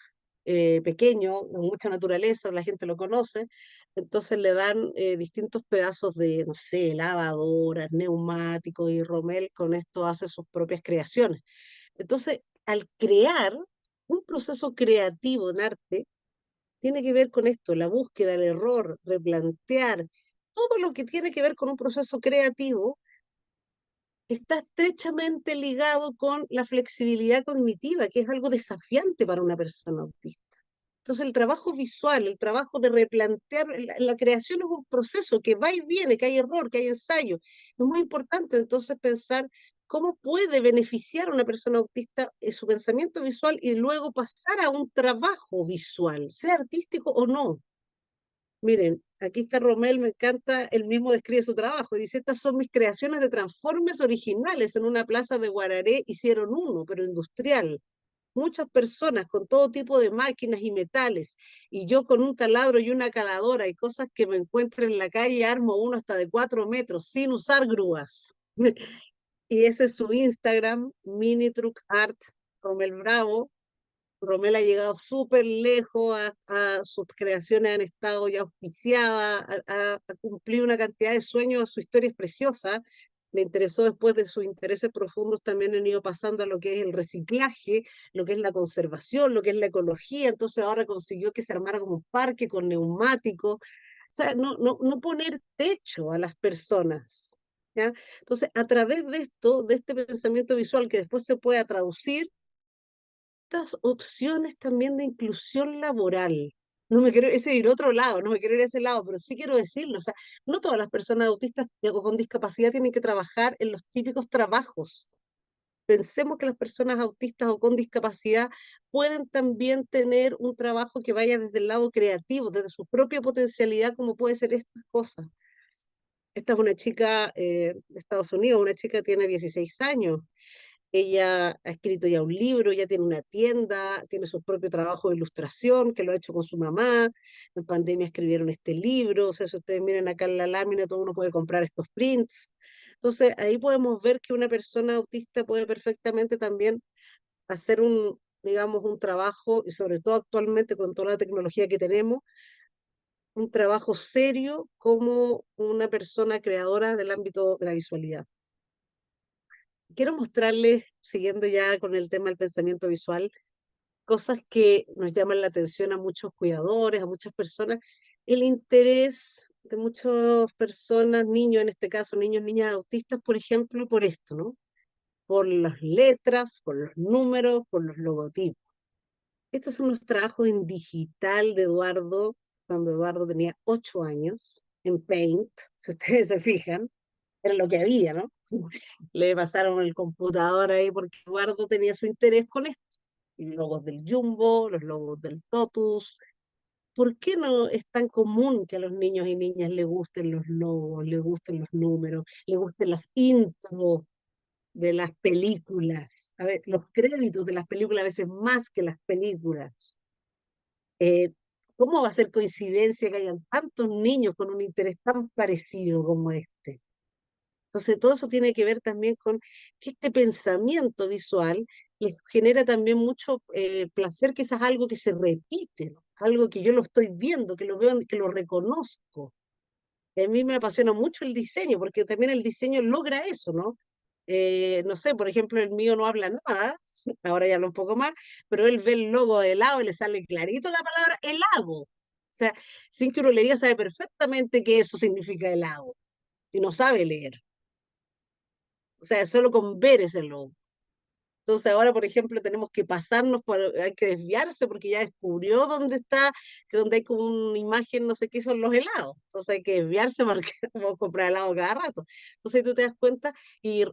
pequeño, con mucha naturaleza, la gente lo conoce. Entonces le dan distintos pedazos de, no sé, lavadoras, neumáticos, y Romel con esto hace sus propias creaciones. Entonces, al crear, un proceso creativo en arte tiene que ver con esto, la búsqueda, el error, replantear, todo lo que tiene que ver con un proceso creativo está estrechamente ligado con la flexibilidad cognitiva, que es algo desafiante para una persona autista. Entonces, el trabajo visual, el trabajo de replantear, la creación es un proceso que va y viene, que hay error, que hay ensayo. Es muy importante entonces pensar cómo puede beneficiar a una persona autista su pensamiento visual y luego pasar a un trabajo visual, sea artístico o no. Miren, aquí está Romel, me encanta, él mismo describe su trabajo, dice, estas son mis creaciones de transformes originales en una plaza de Guararé, hicieron uno, pero industrial. Muchas personas con todo tipo de máquinas y metales, y yo con un taladro y una caladora y cosas que me encuentro en la calle, armo uno hasta de 4 metros sin usar grúas. Y ese es su Instagram, Mini Truck Art, Romel Bravo. Romel ha llegado súper lejos, sus creaciones han estado ya auspiciadas, ha cumplido una cantidad de sueños, su historia es preciosa. Le interesó después de sus intereses profundos, también han ido pasando a lo que es el reciclaje, lo que es la conservación, lo que es la ecología. Entonces ahora consiguió que se armara como un parque con neumáticos. O sea, no poner techo a las personas, ¿ya? Entonces, a través de esto, de este pensamiento visual que después se pueda traducir, opciones también de inclusión laboral. No me quiero ese ir a otro lado, no me quiero ir a ese lado, pero sí quiero decirlo, o sea, no todas las personas autistas o con discapacidad tienen que trabajar en los típicos trabajos. Pensemos que las personas autistas o con discapacidad pueden también tener un trabajo que vaya desde el lado creativo, desde su propia potencialidad, como puede ser estas cosas. Esta es una chica de Estados Unidos, una chica que tiene 16 años, Ella ha escrito ya un libro, ya tiene una tienda, tiene su propio trabajo de ilustración que lo ha hecho con su mamá. En pandemia escribieron este libro. O sea, si ustedes miren acá en la lámina, todo uno puede comprar estos prints. Entonces, ahí podemos ver que una persona autista puede perfectamente también hacer un, digamos, un trabajo, y sobre todo actualmente con toda la tecnología que tenemos, un trabajo serio como una persona creadora del ámbito de la visualidad. Quiero mostrarles, siguiendo ya con el tema del pensamiento visual, cosas que nos llaman la atención a muchos cuidadores, a muchas personas, el interés de muchas personas, niños en este caso, niños, niñas autistas, por ejemplo, por esto, ¿no? Por las letras, por los números, por los logotipos. Estos son los trabajos en digital de Eduardo, cuando Eduardo tenía 8 años, en Paint, si ustedes se fijan, era lo que había, ¿no? Le pasaron el computador ahí porque Eduardo tenía su interés con esto. Los logos del Jumbo, los logos del Totus. ¿Por qué no es tan común que a los niños y niñas les gusten los logos, les gusten los números, les gusten las intros de las películas? A ver, los créditos de las películas a veces más que las películas. Eh, ¿Cómo va a ser coincidencia que hayan tantos niños con un interés tan parecido como este? Entonces, todo eso tiene que ver también con que este pensamiento visual les genera también mucho placer, que es algo que se repite, ¿no? Algo que yo lo estoy viendo, que lo veo, que lo reconozco. A mí me apasiona mucho el diseño, porque también el diseño logra eso, ¿no? No sé, por ejemplo, el mío no habla nada, ahora ya habla un poco más, pero él ve el logo de helado y le sale clarito la palabra helado. O sea, sin que uno le diga, sabe perfectamente que eso significa helado y no sabe leer. O sea, solo con ver ese logo. Entonces ahora, por ejemplo, tenemos que pasarnos, hay que desviarse porque ya descubrió dónde está, que donde hay como una imagen, no sé qué son los helados. Entonces hay que desviarse porque vamos a comprar helado cada rato. Entonces ahí tú te das cuenta y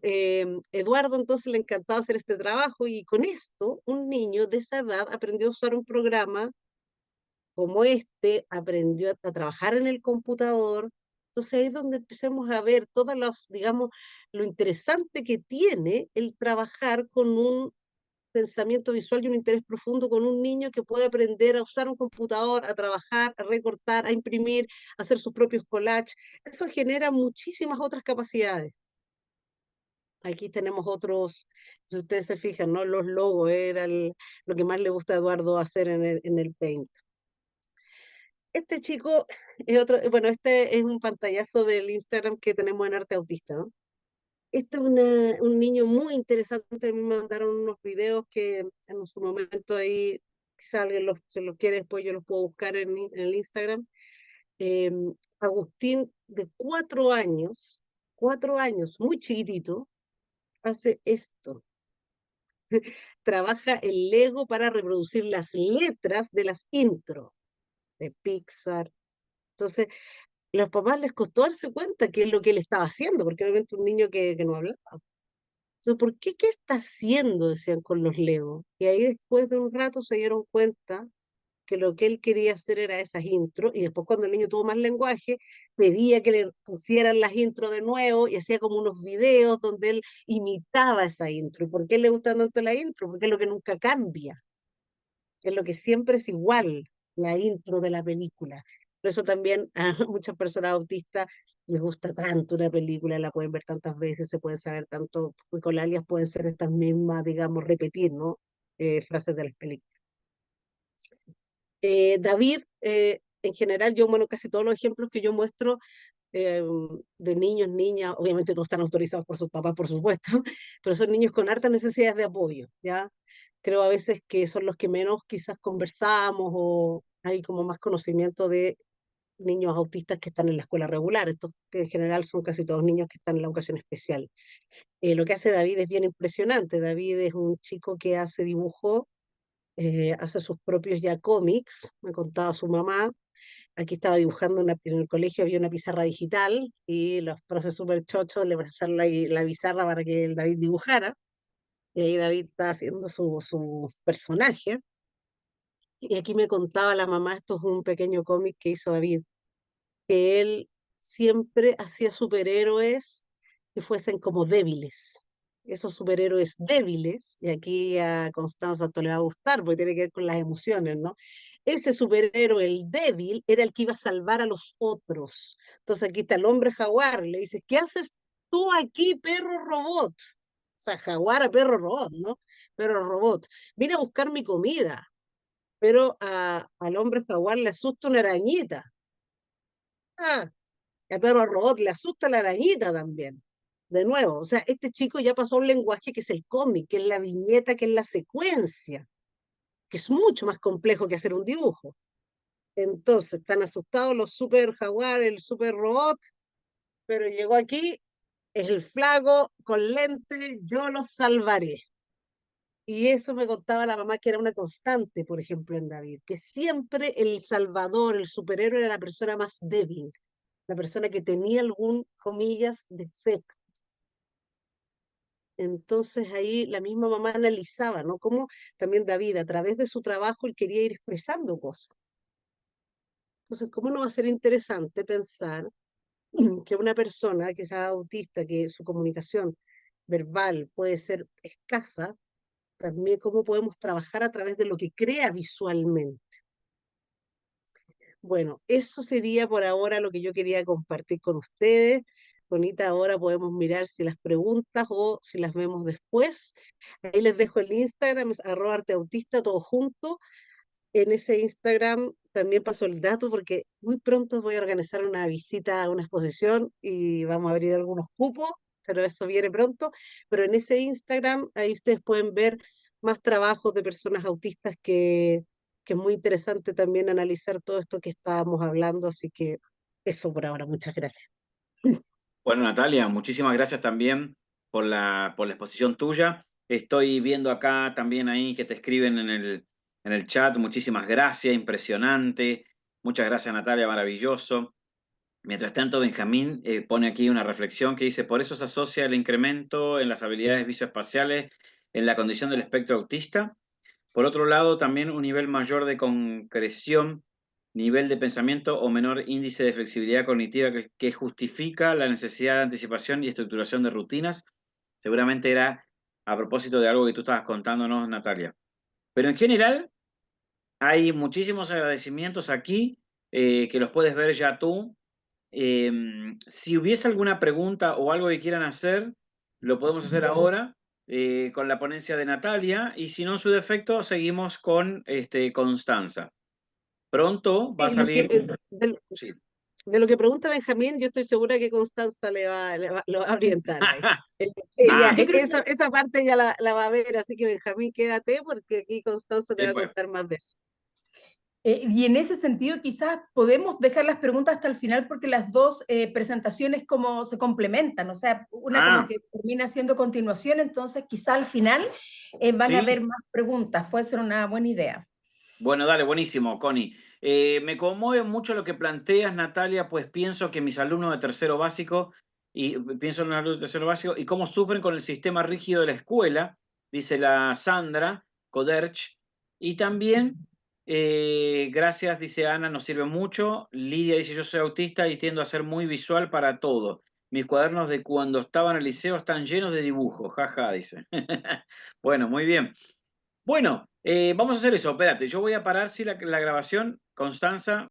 Eduardo entonces le encantaba hacer este trabajo y con esto un niño de esa edad aprendió a usar un programa como este, aprendió a trabajar en el computador. Entonces ahí es donde empecemos a ver todas las, digamos, lo interesante que tiene el trabajar con un pensamiento visual y un interés profundo con un niño que puede aprender a usar un computador, a trabajar, a recortar, a imprimir, a hacer sus propios collages. Eso genera muchísimas otras capacidades. Aquí tenemos otros, si ustedes se fijan, ¿no? Los logos era lo que más le gusta a Eduardo hacer en el Paint. Este chico es otro, bueno, este es un pantallazo del Instagram que tenemos en Arte Autista, ¿no? Este es un niño muy interesante. Me mandaron unos videos que en su momento ahí, quizá alguien se los quiere después, yo los puedo buscar en el Instagram. Eh, Agustín, de 4 años, muy chiquitito, hace esto. Trabaja el Lego para reproducir las letras de las intros de Pixar. Entonces, los papás les costó darse cuenta qué es lo que él estaba haciendo, porque obviamente un niño que no hablaba. Entonces, ¿por qué? ¿Qué está haciendo? Decían con los Legos. Y ahí después de un rato se dieron cuenta que lo que él quería hacer era esas intros, y después cuando el niño tuvo más lenguaje, pedía que le pusieran las intros de nuevo y hacía como unos videos donde él imitaba esa intro. ¿Y por qué le gusta tanto la intro? Porque es lo que nunca cambia, es lo que siempre es igual, la intro de la película. Por eso también a muchas personas autistas les gusta tanto una película, la pueden ver tantas veces, se pueden saber tanto, y con alias pueden ser estas mismas, digamos, repetir, ¿no? Frases de las películas. David, en general, yo, bueno, casi todos los ejemplos que yo muestro eh, de niños, niñas, obviamente todos están autorizados por sus papás, por supuesto, pero son niños con hartas necesidades de apoyo, ¿ya? Creo a veces que son los que menos quizás conversamos o hay como más conocimiento de niños autistas que están en la escuela regular, estos que en general son casi todos niños que están en la educación especial. Lo que hace David es bien impresionante. David es un chico que hace dibujo, hace sus propios ya cómics, me contaba su mamá. Aquí estaba dibujando en el colegio, había una pizarra digital y los profes súper chochos le pasaron la pizarra para que el David dibujara. Y ahí David está haciendo su personaje. Y aquí me contaba la mamá, esto es un pequeño cómic que hizo David, que él siempre hacía superhéroes que fuesen como débiles. esos superhéroes débiles, y aquí a Constanza esto le va a gustar porque tiene que ver con las emociones, ¿no? Ese superhéroe, el débil, era el que iba a salvar a los otros. Entonces aquí está el hombre jaguar, y le dice, ¿qué haces tú aquí, perro robot? O sea, jaguar a perro robot, ¿no? Perro robot. Vine a buscar mi comida, pero al hombre jaguar le asusta una arañita. Ah, al perro robot le asusta la arañita también. De nuevo, o sea, este chico ya pasó a un lenguaje que es el cómic, que es la viñeta, que es la secuencia, que es mucho más complejo que hacer un dibujo. Entonces, están asustados los super jaguar, el super robot, pero llegó aquí, es el flaco con lente, yo los salvaré. Y eso me contaba la mamá que era una constante, por ejemplo, en David, que siempre el salvador, el superhéroe era la persona más débil, la persona que tenía algún, comillas, defecto. Entonces ahí la misma mamá analizaba, ¿no? Cómo también David, a través de su trabajo, él quería ir expresando cosas. Entonces, ¿cómo no va a ser interesante pensar que una persona que sea autista, que su comunicación verbal puede ser escasa, también cómo podemos trabajar a través de lo que crea visualmente? Bueno, eso sería por ahora lo que yo quería compartir con ustedes. Bonita, ahora podemos mirar si las preguntas o si las vemos después. Ahí les dejo el Instagram, es @arteautista, todo junto. En ese Instagram también paso el dato porque muy pronto voy a organizar una visita a una exposición y vamos a abrir algunos cupos, pero eso viene pronto. Pero en ese Instagram, ahí ustedes pueden ver más trabajos de personas autistas que es muy interesante también analizar todo esto que estábamos hablando. Así que eso por ahora, muchas gracias. Bueno, Natalia, muchísimas gracias también por la exposición tuya. Estoy viendo acá también ahí que te escriben en el chat. Muchísimas gracias, impresionante. Muchas gracias, Natalia, maravilloso. Mientras tanto, Benjamín pone aquí una reflexión que dice, por eso se asocia el incremento en las habilidades visoespaciales en la condición del espectro autista. Por otro lado, también un nivel mayor de concreción, nivel de pensamiento o menor índice de flexibilidad cognitiva que justifica la necesidad de anticipación y estructuración de rutinas. Seguramente era a propósito de algo que tú estabas contándonos, Natalia. Pero en general, hay muchísimos agradecimientos aquí que los puedes ver ya tú. Si hubiese alguna pregunta o algo que quieran hacer, lo podemos hacer ahora con la ponencia de Natalia, y si no, en su defecto, seguimos con Constanza. Pronto va a Sí, salir... Sí. de lo que pregunta Benjamín, yo estoy segura que Constanza lo va a orientar ahí. Ella, Yo creo que esa parte ya la va a ver, así que Benjamín, quédate porque aquí Constanza te va a Pues, contar más de eso. y en ese sentido, quizás podemos dejar las preguntas hasta el final porque las dos presentaciones como se complementan, o sea, una como que termina siendo continuación, entonces quizás al final van a sí. haber más preguntas, puede ser una buena idea. Bueno, dale, buenísimo, Connie. Me conmueve mucho lo que planteas, Natalia, pues pienso que mis alumnos de tercero básico, y pienso en los alumnos de tercero básico, y cómo sufren con el sistema rígido de la escuela, dice la Sandra Coderch, y también, gracias, dice Ana, nos sirve mucho. Lidia dice, yo soy autista y tiendo a ser muy visual para todo. Mis cuadernos de cuando estaba en el liceo están llenos de dibujos, jaja, dice. Bueno, muy bien. Bueno, vamos a hacer eso. Espérate, yo voy a parar sí, la grabación. Constanza,